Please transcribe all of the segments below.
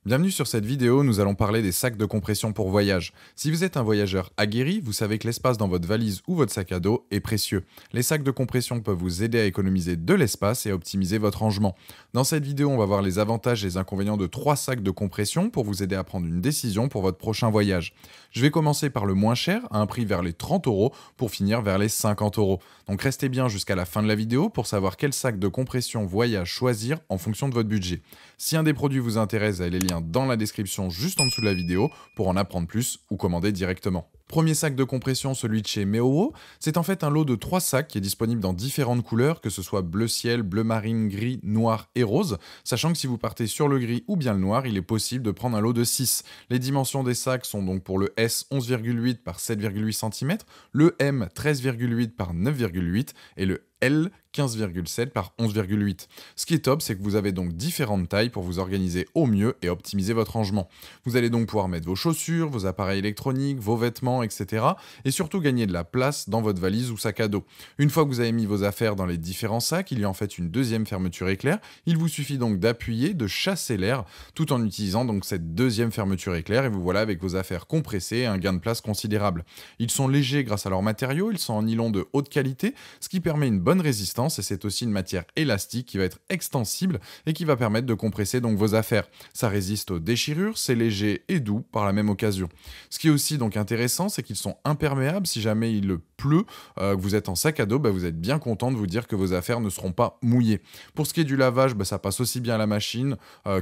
Bienvenue sur cette vidéo, nous allons parler des sacs de compression pour voyage. Si vous êtes un voyageur aguerri, vous savez que l'espace dans votre valise ou votre sac à dos est précieux. Les sacs de compression peuvent vous aider à économiser de l'espace et à optimiser votre rangement. Dans cette vidéo, on va voir les avantages et les inconvénients de 3 sacs de compression pour vous aider à prendre une décision pour votre prochain voyage. Je vais commencer par le moins cher, à un prix vers les 30 € pour finir vers les 50 €. Donc restez bien jusqu'à la fin de la vidéo pour savoir quel sac de compression voyage choisir en fonction de votre budget. Si un des produits vous intéresse, vous avez les liens dans la description juste en dessous de la vidéo pour en apprendre plus ou commander directement. Premier sac de compression, celui de chez Meowo. C'est en fait un lot de 3 sacs qui est disponible dans différentes couleurs, que ce soit bleu ciel, bleu marine, gris, noir et rose. Sachant que si vous partez sur le gris ou bien le noir, il est possible de prendre un lot de 6. Les dimensions des sacs sont donc pour le S 11,8 par 7,8 cm, le M 13,8 par 9,8 et le L 15,7 par 11,8. Ce qui est top, c'est que vous avez donc différentes tailles pour vous organiser au mieux et optimiser votre rangement. Vous allez donc pouvoir mettre vos chaussures, vos appareils électroniques, vos vêtements, etc. Et surtout gagner de la place dans votre valise ou sac à dos. Une fois que vous avez mis vos affaires dans les différents sacs, il y a en fait une deuxième fermeture éclair. Il vous suffit donc d'appuyer, de chasser l'air, tout en utilisant donc cette deuxième fermeture éclair et vous voilà avec vos affaires compressées et un gain de place considérable. Ils sont légers grâce à leurs matériaux, ils sont en nylon de haute qualité, ce qui permet une bonne résistance et c'est aussi une matière élastique qui va être extensible et qui va permettre de compresser donc vos affaires. Ça résiste aux déchirures, c'est léger et doux par la même occasion. Ce qui est aussi donc intéressant, c'est qu'ils sont imperméables si jamais il pleut, que vous êtes en sac à dos, vous êtes bien content de vous dire que vos affaires ne seront pas mouillées. Pour ce qui est du lavage, ça passe aussi bien à la machine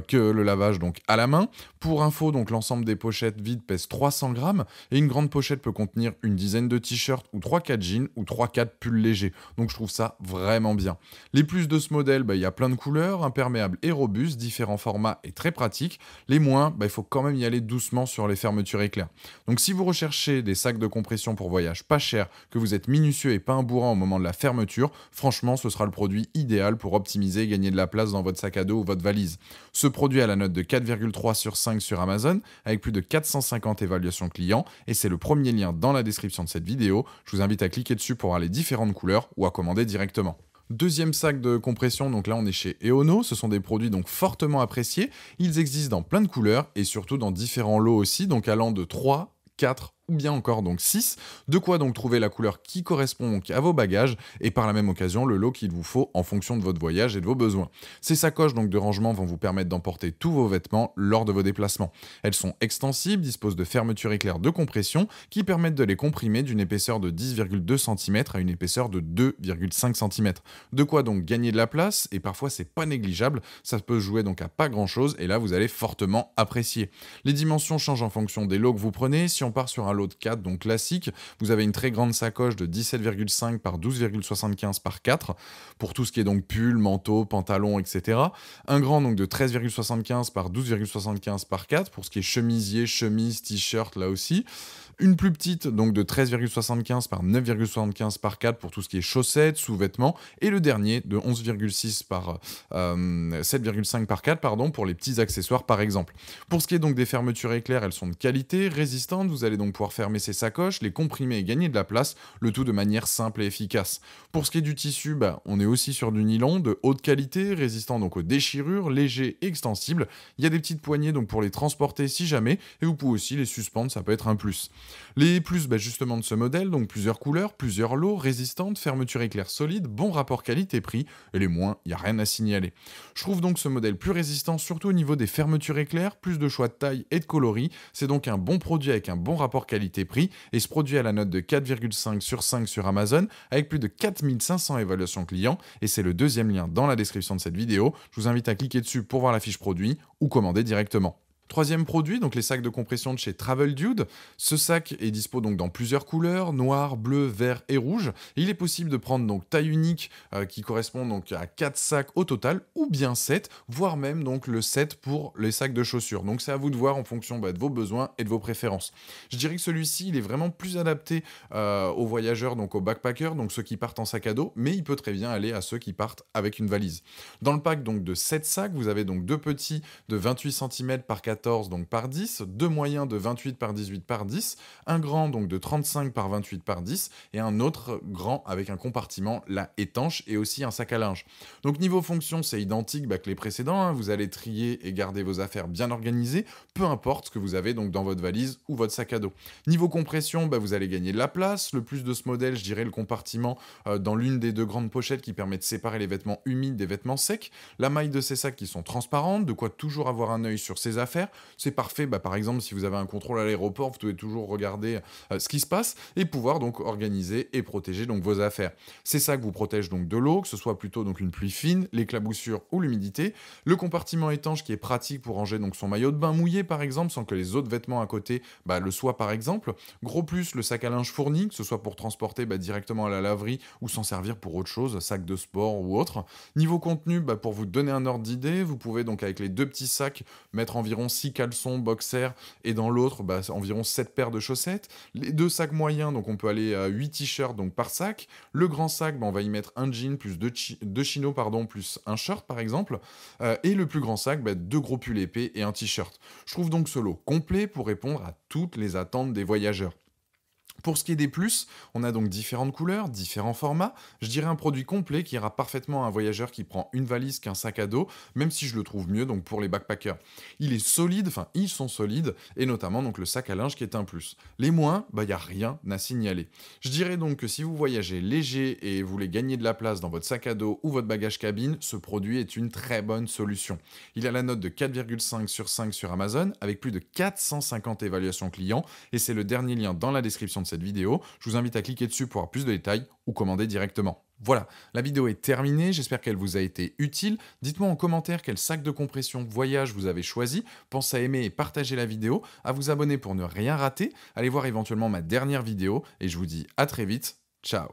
que le lavage donc à la main. Pour info, donc l'ensemble des pochettes vides pèse 300 grammes et une grande pochette peut contenir une dizaine de t-shirts ou 3-4 jeans ou 3-4 pulls légers. Donc je trouve ça vraiment bien. Les plus de ce modèle, il y a plein de couleurs, imperméables et robustes, différents formats et très pratiques. Les moins, il faut quand même y aller doucement sur les fermetures éclairs. Donc si vous recherchez des sacs de compression pour voyage pas chers, que vous êtes minutieux et pas un bourrin au moment de la fermeture, franchement ce sera le produit idéal pour optimiser et gagner de la place dans votre sac à dos ou votre valise. Ce produit a la note de 4,3 sur 5 sur Amazon, avec plus de 450 évaluations clients, et c'est le premier lien dans la description de cette vidéo. Je vous invite à cliquer dessus pour voir les différentes couleurs ou à commander directement. Deuxième sac de compression, donc là on est chez Eono, ce sont des produits donc fortement appréciés, ils existent dans plein de couleurs et surtout dans différents lots aussi, donc allant de 3, 4 ou bien encore donc 6, de quoi donc trouver la couleur qui correspond donc à vos bagages et par la même occasion le lot qu'il vous faut en fonction de votre voyage et de vos besoins. Ces sacoches donc de rangement vont vous permettre d'emporter tous vos vêtements lors de vos déplacements. Elles sont extensibles, disposent de fermetures éclair de compression qui permettent de les comprimer d'une épaisseur de 10,2 cm à une épaisseur de 2,5 cm. De quoi donc gagner de la place et parfois c'est pas négligeable, ça peut jouer donc à pas grand chose et là vous allez fortement apprécier. Les dimensions changent en fonction des lots que vous prenez, si on part sur un lot de 4, donc classique, vous avez une très grande sacoche de 17,5 par 12,75 par 4, pour tout ce qui est donc pull, manteau, pantalon, etc. Un grand donc de 13,75 par 12,75 par 4, pour ce qui est chemisier, chemise, t-shirt, là aussi. Une plus petite, donc de 13,75 par 9,75 par 4 pour tout ce qui est chaussettes, sous-vêtements. Et le dernier de 11,6 par 7,5 par 4 pour les petits accessoires par exemple. Pour ce qui est donc des fermetures éclair, elles sont de qualité, résistantes. Vous allez donc pouvoir fermer ces sacoches, les comprimer et gagner de la place, le tout de manière simple et efficace. Pour ce qui est du tissu, on est aussi sur du nylon de haute qualité, résistant donc aux déchirures, léger et extensible. Il y a des petites poignées donc pour les transporter si jamais, et vous pouvez aussi les suspendre, ça peut être un plus. Les plus justement de ce modèle, donc plusieurs couleurs, plusieurs lots, résistantes, fermeture éclair solide, bon rapport qualité-prix, et les moins, il n'y a rien à signaler. Je trouve donc ce modèle plus résistant, surtout au niveau des fermetures éclair, plus de choix de taille et de coloris, c'est donc un bon produit avec un bon rapport qualité-prix, et ce produit a la note de 4,5 sur 5 sur Amazon, avec plus de 4500 évaluations clients, et c'est le deuxième lien dans la description de cette vidéo. Je vous invite à cliquer dessus pour voir la fiche produit, ou commander directement. Troisième produit, donc les sacs de compression de chez Travel Dude. Ce sac est dispo donc dans plusieurs couleurs, noir, bleu, vert et rouge. Et il est possible de prendre donc taille unique qui correspond donc à 4 sacs au total, ou bien 7, voire même donc le 7 pour les sacs de chaussures. Donc c'est à vous de voir en fonction de vos besoins et de vos préférences. Je dirais que celui-ci, il est vraiment plus adapté aux voyageurs, donc aux backpackers, donc ceux qui partent en sac à dos, mais il peut très bien aller à ceux qui partent avec une valise. Dans le pack donc de 7 sacs, vous avez donc deux petits de 28 cm par 4 14 donc par 10, deux moyens de 28 par 18 par 10, un grand donc de 35 par 28 par 10 et un autre grand avec un compartiment là étanche et aussi un sac à linge. Donc niveau fonction, c'est identique que les précédents, hein. Vous allez trier et garder vos affaires bien organisées, peu importe ce que vous avez donc dans votre valise ou votre sac à dos. Niveau compression, vous allez gagner de la place. Le plus de ce modèle, je dirais le compartiment dans l'une des deux grandes pochettes qui permet de séparer les vêtements humides des vêtements secs. La maille de ces sacs qui sont transparentes, de quoi toujours avoir un œil sur ses affaires. C'est parfait, par exemple, si vous avez un contrôle à l'aéroport, vous pouvez toujours regarder ce qui se passe et pouvoir donc organiser et protéger donc vos affaires. Ces sacs vous protègent donc de l'eau, que ce soit plutôt donc une pluie fine, l'éclaboussure ou l'humidité. Le compartiment étanche qui est pratique pour ranger donc son maillot de bain mouillé par exemple, sans que les autres vêtements à côté le soient par exemple. Gros plus, le sac à linge fourni, que ce soit pour transporter directement à la laverie ou s'en servir pour autre chose, sac de sport ou autre. Niveau contenu, pour vous donner un ordre d'idée, vous pouvez donc avec les deux petits sacs mettre environ 6 caleçons boxers et dans l'autre environ 7 paires de chaussettes. Les deux sacs moyens, donc on peut aller à 8 t-shirts donc par sac. Le grand sac, on va y mettre un jean plus deux chinos plus un shirt par exemple. Et le plus grand sac, deux gros pulls épais et un t-shirt. Je trouve donc ce lot complet pour répondre à toutes les attentes des voyageurs. Pour ce qui est des plus, on a donc différentes couleurs, différents formats. Je dirais un produit complet qui ira parfaitement à un voyageur qui prend une valise qu'un sac à dos, même si je le trouve mieux donc pour les backpackers. Il est solide, ils sont solides, et notamment donc le sac à linge qui est un plus. Les moins, il n'y a rien à signaler. Je dirais donc que si vous voyagez léger et voulez gagner de la place dans votre sac à dos ou votre bagage cabine, ce produit est une très bonne solution. Il a la note de 4,5 sur 5 sur Amazon, avec plus de 450 évaluations clients, et c'est le dernier lien dans la description de cette vidéo. Je vous invite à cliquer dessus pour avoir plus de détails ou commander directement. Voilà, la vidéo est terminée, j'espère qu'elle vous a été utile. Dites-moi en commentaire quel sac de compression voyage vous avez choisi. Pensez à aimer et partager la vidéo, à vous abonner pour ne rien rater. Allez voir éventuellement ma dernière vidéo et je vous dis à très vite. Ciao.